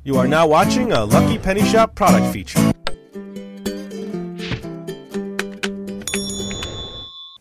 You are now watching a Lucky Penny Shop product feature.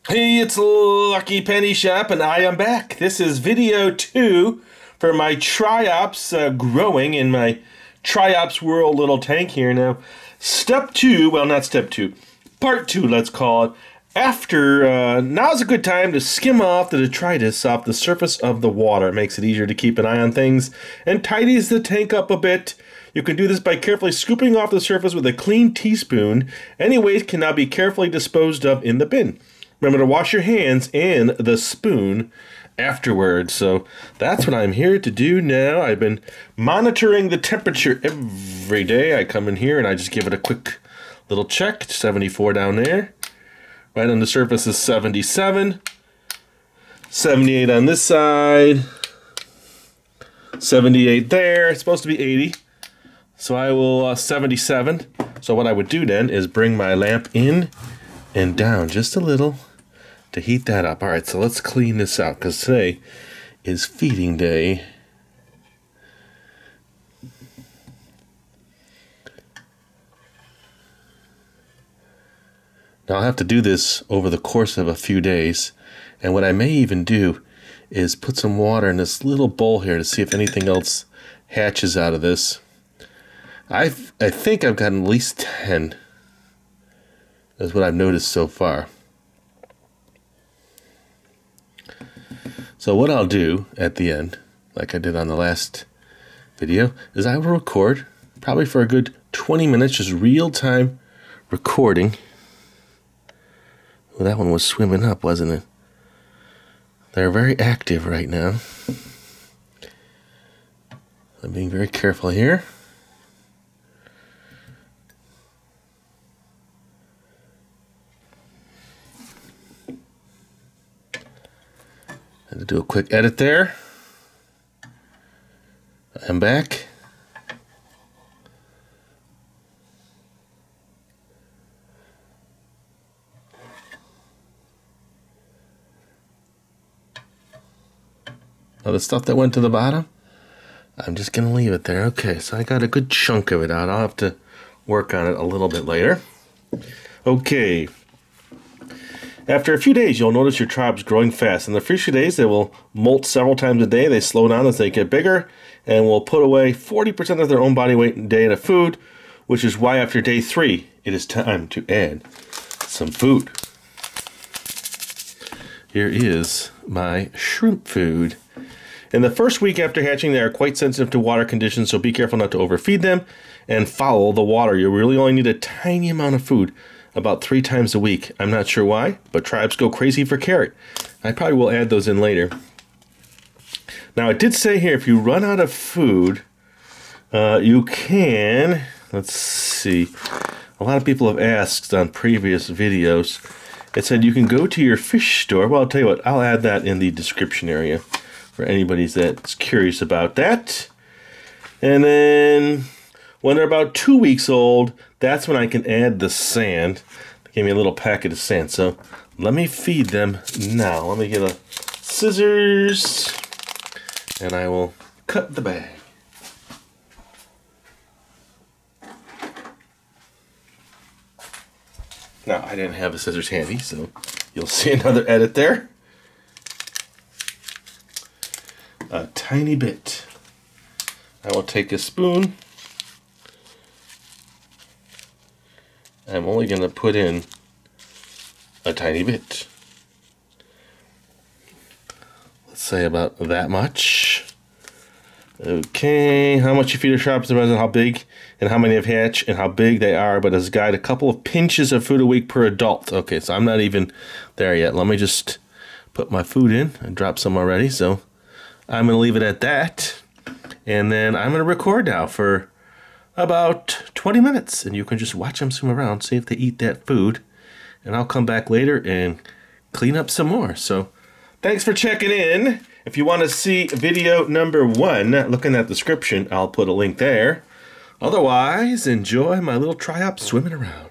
Hey, it's Lucky Penny Shop and I am back. This is video 2 for my Triops growing in my Triops World little tank here. Now, step 2, well not step 2, part 2 let's call it. After, now's a good time to skim off the detritus off the surface of the water. It makes it easier to keep an eye on things and tidies the tank up a bit. You can do this by carefully scooping off the surface with a clean teaspoon. Any waste can now be carefully disposed of in the bin. Remember to wash your hands and the spoon afterwards. So that's what I'm here to do now. I've been monitoring the temperature every day. I come in here and I just give it a quick little check. 74 down there. Right on the surface is 77, 78 on this side, 78 there. It's supposed to be 80, so I will 77. So what I would do then is bring my lamp in and down just a little to heat that up. All right, so let's clean this out because today is feeding day. Now I'll have to do this over the course of a few days, and what I may even do is put some water in this little bowl here to see if anything else hatches out of this. I think I've gotten at least 10. That's what I've noticed so far. So what I'll do at the end, like I did on the last video, is I will record probably for a good 20 minutes, just real-time recording. Well, that one was swimming up, wasn't it? They're very active right now. I'm being very careful here. Had to do a quick edit there. I'm back. Now the stuff that went to the bottom, I'm just going to leave it there. Okay, so I got a good chunk of it out. I'll have to work on it a little bit later. Okay. After a few days, you'll notice your triops growing fast. In the first few days, they will molt several times a day. They slow down as they get bigger and will put away 40% of their own body weight in a day of food, which is why after day 3, it is time to add some food. Here is my shrimp food. In the first week after hatching, they are quite sensitive to water conditions, so be careful not to overfeed them and follow the water. You really only need a tiny amount of food, about 3 times a week. I'm not sure why, but tribes go crazy for carrot. I probably will add those in later. Now, it did say here, if you run out of food, you can, let's see, a lot of people have asked on previous videos, it said you can go to your fish store. Well, I'll tell you what, I'll add that in the description area for anybody that's curious about that. And then when they're about 2 weeks old, that's when I can add the sand. They gave me a little packet of sand, so let me feed them now. Let me get a scissors and I will cut the bag. Now, I didn't have the scissors handy, so you'll see another edit there. A tiny bit. I will take a spoon. I'm only going to put in a tiny bit. Let's say about that much. Okay, how much you feed your triops depends on how big and how many have hatched and how big they are, but as a guide, a couple of pinches of food a week per adult. Okay, so I'm not even there yet. Let me just put my food in. I dropped some already, so I'm going to leave it at that. And then I'm going to record now for about 20 minutes, and you can just watch them swim around, see if they eat that food, and I'll come back later and clean up some more. So thanks for checking in. If you want to see video number 1, look in that description. I'll put a link there. Otherwise, enjoy my little triops swimming around.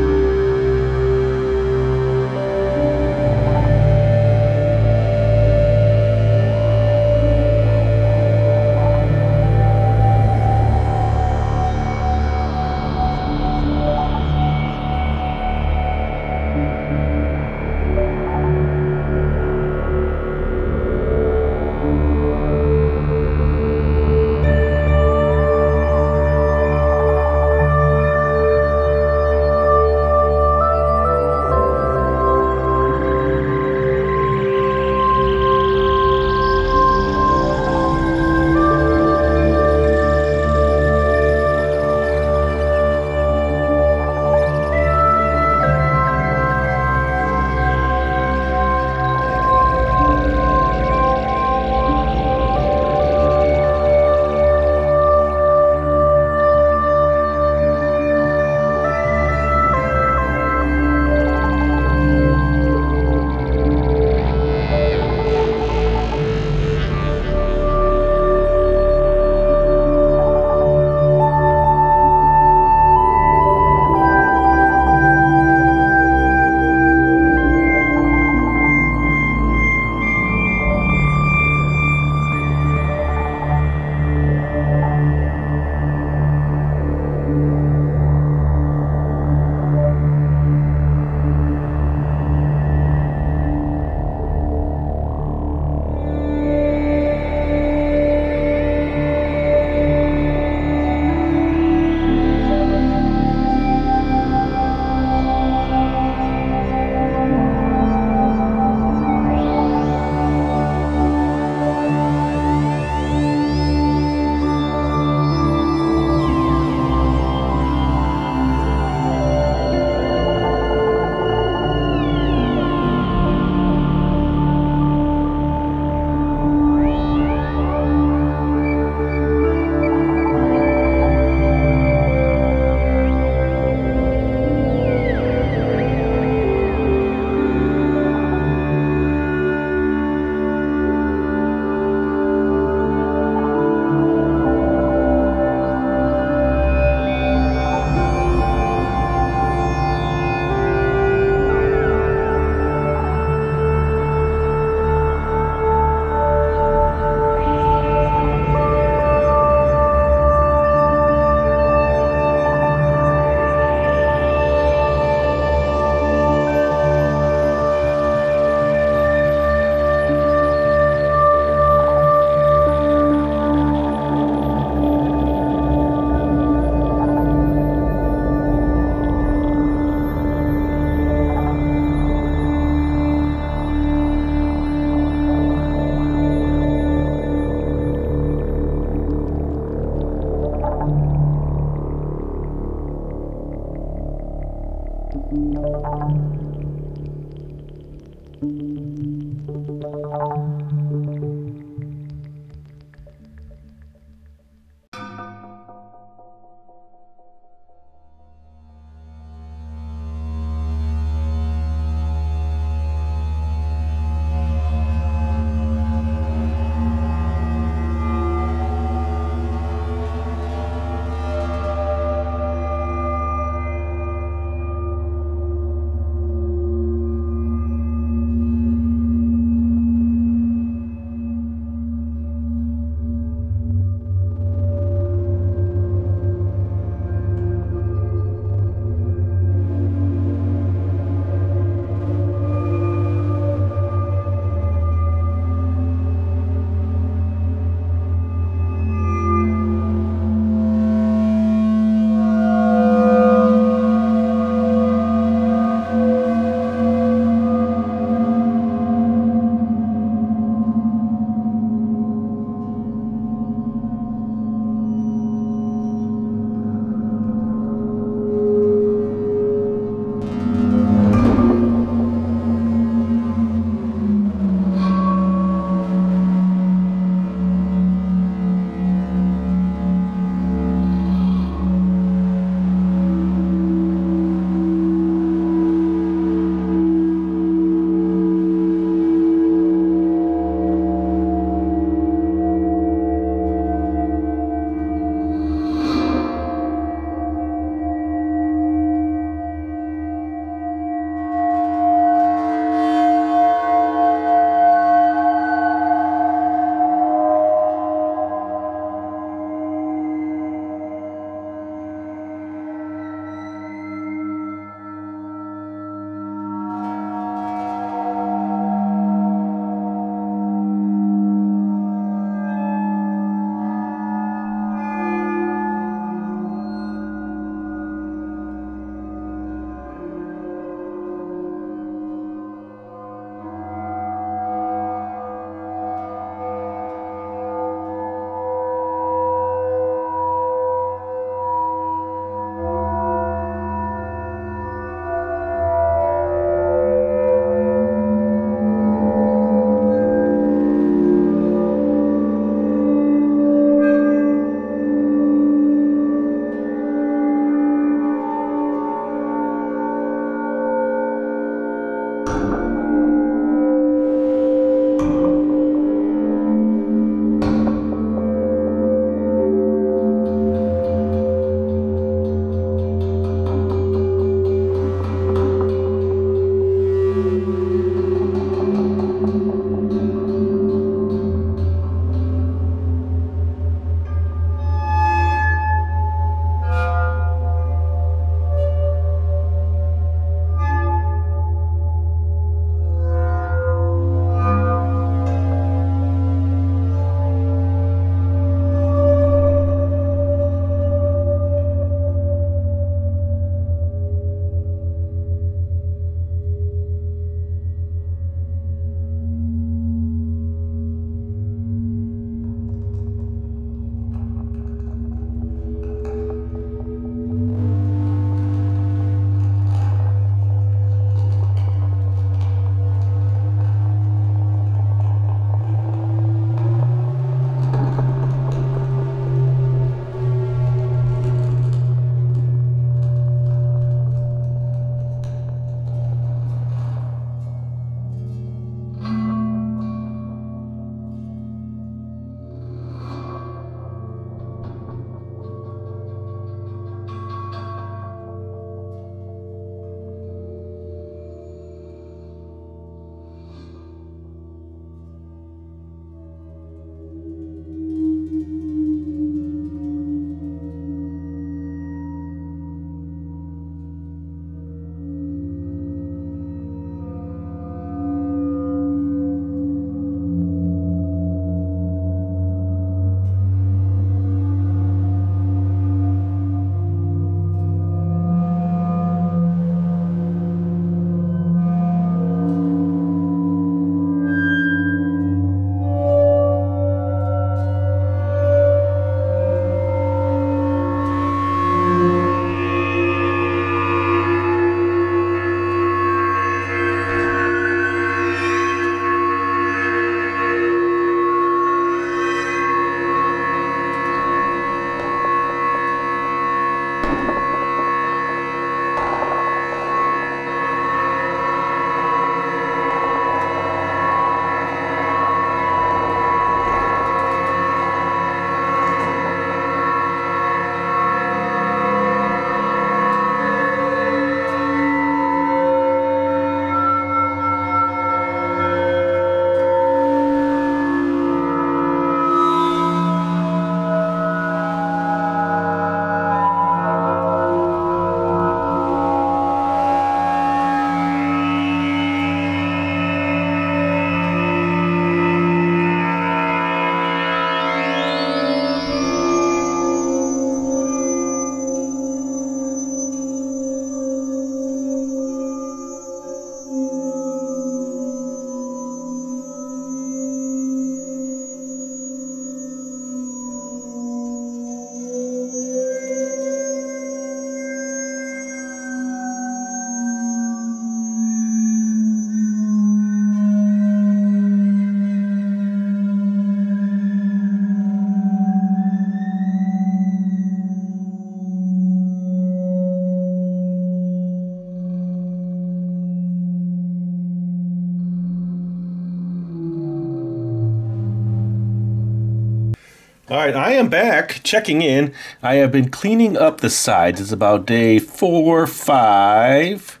All right, I am back checking in. I have been cleaning up the sides. It's about day 4 or 5.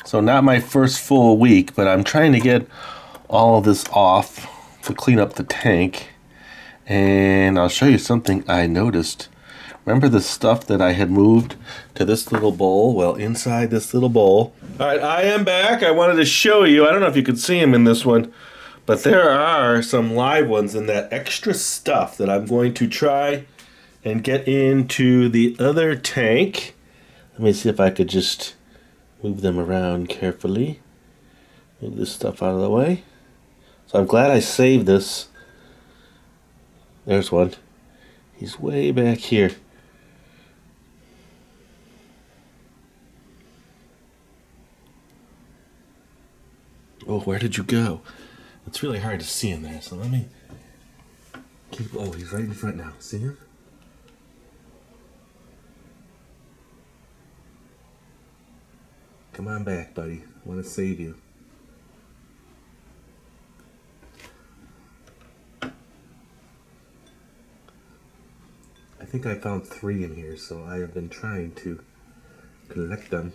So not my first full week, but I'm trying to get all of this off to clean up the tank. And I'll show you something I noticed. Remember the stuff that I had moved to this little bowl? Well, inside this little bowl. All right, I am back. I wanted to show you. I don't know if you could see them in this one, but there are some live ones in that extra stuff that I'm going to try and get into the other tank. Let me see if I could just move them around carefully. Move this stuff out of the way. So I'm glad I saved this. There's one. He's way back here. Oh, where did you go? It's really hard to see in there, so let me keep... Oh, he's right in front now. See him? Come on back, buddy. I want to save you. I think I found 3 in here, so I have been trying to collect them.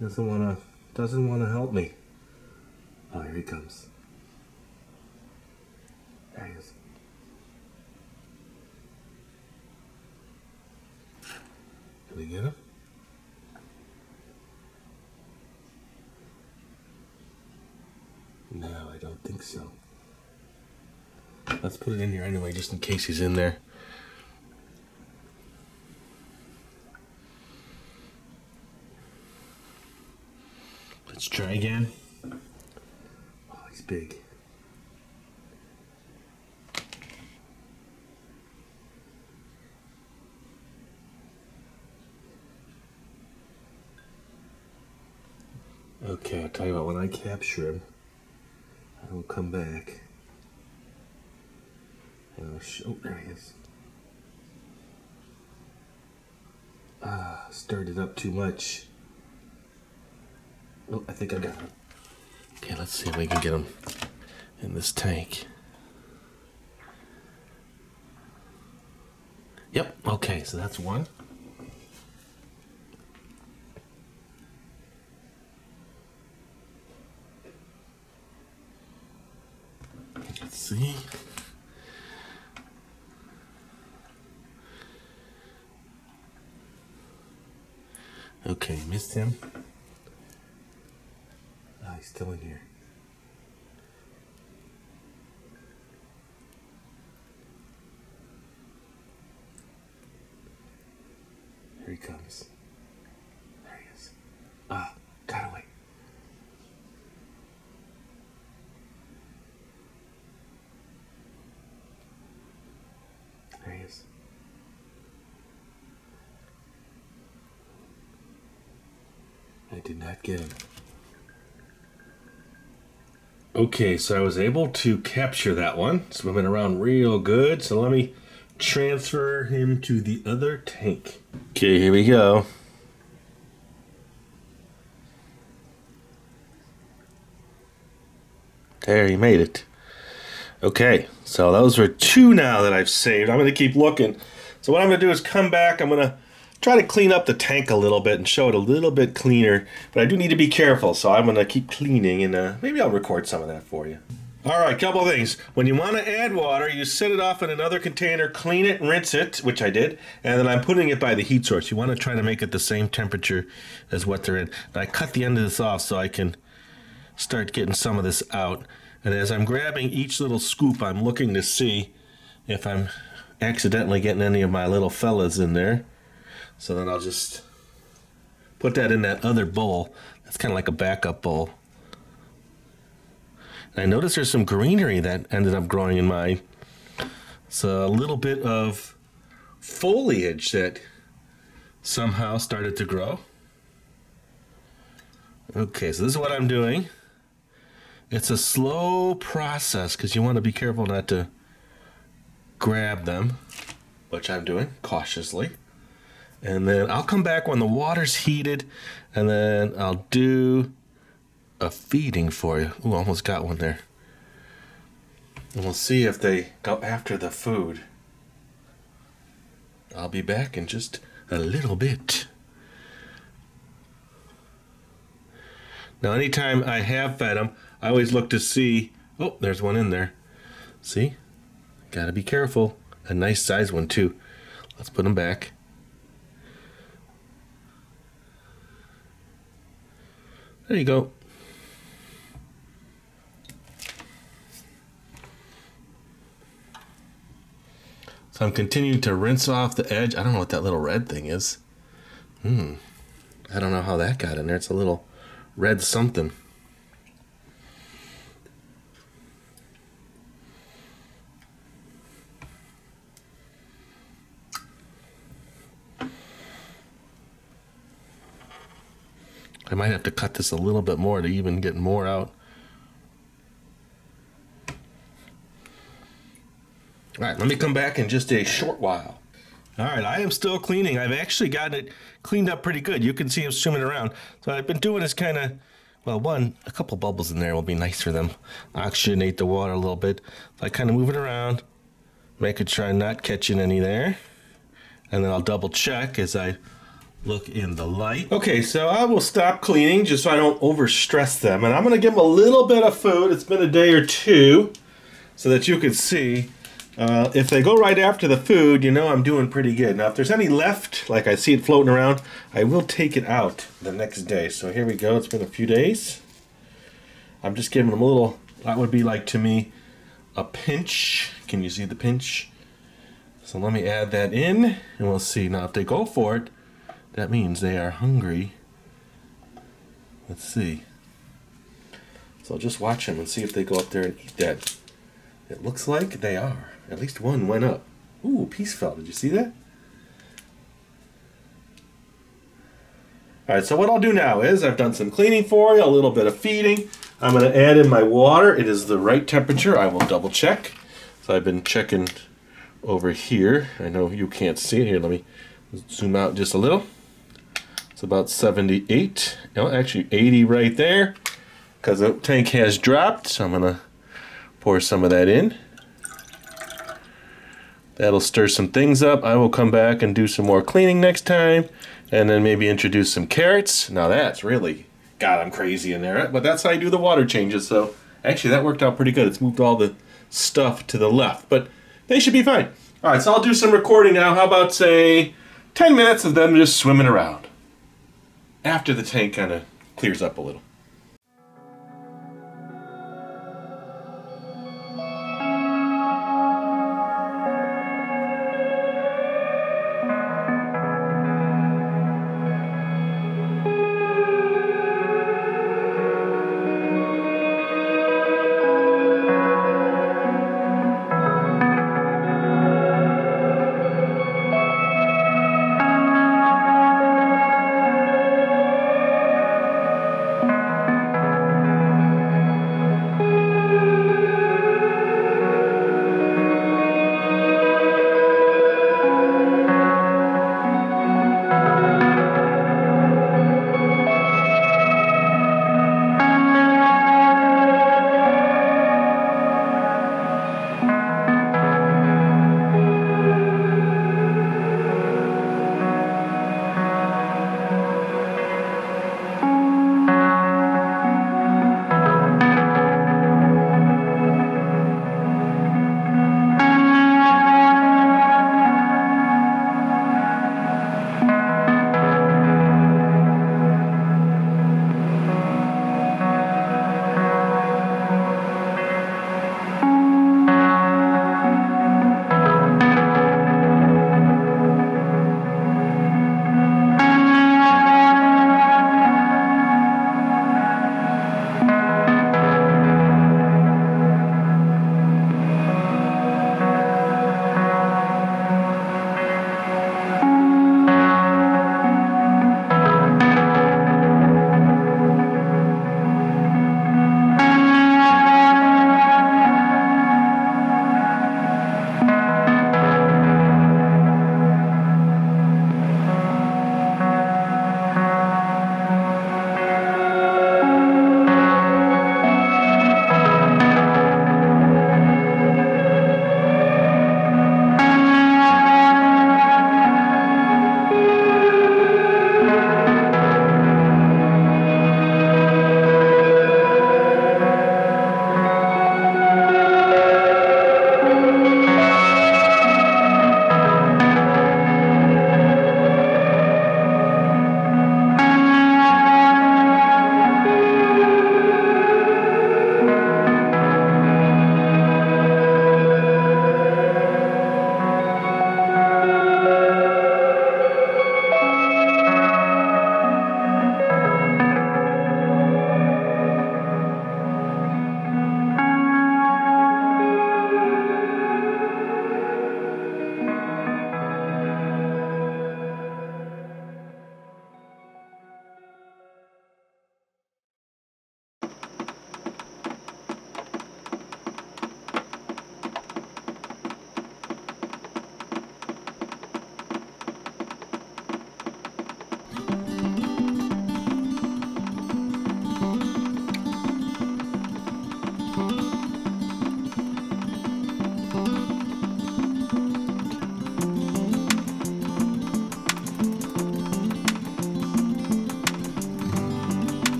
Doesn't wanna help me. Oh, here he comes. There he is. Can we get him? No, I don't think so. Let's put it in here anyway, just in case he's in there. Let's try again. Oh, he's big. Okay, I'll tell you what, when I capture him, I will come back. And I'll show, oh, there he is. Ah, stirred it up too much. Oh, I think I got him. Okay, let's see if we can get him in this tank. Yep, okay, so that's one. Let's see. Okay, missed him. Ah, he's still in here. Here he comes. There he is. Ah, got away. There he is. I did not get him. Okay, so I was able to capture that one, swimming around real good. So let me transfer him to the other tank. Okay, here we go. There, he made it. Okay, so those are 2 now that I've saved. I'm going to keep looking. So what I'm going to do is come back. I'm going to try to clean up the tank a little bit and show it a little bit cleaner. But I do need to be careful, so I'm going to keep cleaning, and maybe I'll record some of that for you. All right, couple things. When you want to add water, you set it off in another container, clean it, rinse it, which I did, and then I'm putting it by the heat source. You want to try to make it the same temperature as what they're in. And I cut the end of this off so I can start getting some of this out. And as I'm grabbing each little scoop, I'm looking to see if I'm accidentally getting any of my little fellas in there. So then I'll just put that in that other bowl. That's kind of like a backup bowl. And I noticed there's some greenery that ended up growing in mine. It's a little bit of foliage that somehow started to grow. Okay, so this is what I'm doing. It's a slow process because you want to be careful not to grab them, which I'm doing cautiously. And then I'll come back when the water's heated, and then I'll do a feeding for you. Ooh, almost got one there. And we'll see if they go after the food. I'll be back in just a little bit. Now, anytime I have fed them, I always look to see, oh, there's one in there. See? Gotta be careful. A nice size one, too. Let's put them back. There you go. So I'm continuing to rinse off the edge. I don't know what that little red thing is. I don't know how that got in there. It's a little red something. I might have to cut this a little bit more to even get more out. All right, let me come back in just a short while. All right, I am still cleaning. I've actually gotten it cleaned up pretty good. You can see them swimming around. So what I've been doing is kind of, well, a couple bubbles in there will be nice for them. Oxygenate the water a little bit. So I kind of move it around, making sure I'm not catching any there. And then I'll double check as I look in the light. Okay, so I will stop cleaning just so I don't overstress them. And I'm gonna give them a little bit of food. It's been a day or two so that you can see. If they go right after the food, you know I'm doing pretty good. Now, if there's any left, like I see it floating around, I will take it out the next day. So here we go. It's been a few days. I'm just giving them a little, that would be like to me, a pinch. Can you see the pinch? So let me add that in, and we'll see. Now, if they go for it, that means they are hungry. Let's see. So I'll just watch them and see if they go up there and eat that. It looks like they are. At least one went up. Ooh, a piece fell. Did you see that? All right, so what I'll do now is I've done some cleaning for you, a little bit of feeding. I'm going to add in my water. It is the right temperature. I will double check. So I've been checking over here. I know you can't see it here. Let me zoom out just a little. It's about 78. No, actually 80 right there because the tank has dropped. So I'm going to pour some of that in. That'll stir some things up. I will come back and do some more cleaning next time, and then maybe introduce some carrots. Now that's really got them crazy in there, but that's how I do the water changes. So actually that worked out pretty good. It's moved all the stuff to the left, but they should be fine. All right, so I'll do some recording now. How about, say, 10 minutes of them just swimming around after the tank kind of clears up a little.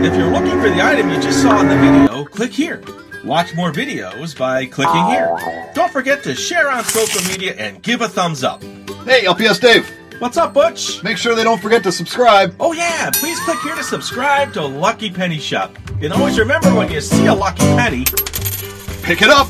If you're looking for the item you just saw in the video, click here. Watch more videos by clicking here. Don't forget to share on social media and give a thumbs up. Hey, LPS-Dave. What's up, Butch? Make sure they don't forget to subscribe. Oh yeah, please click here to subscribe to Lucky Penny Shop. And always remember, when you see a lucky penny, pick it up.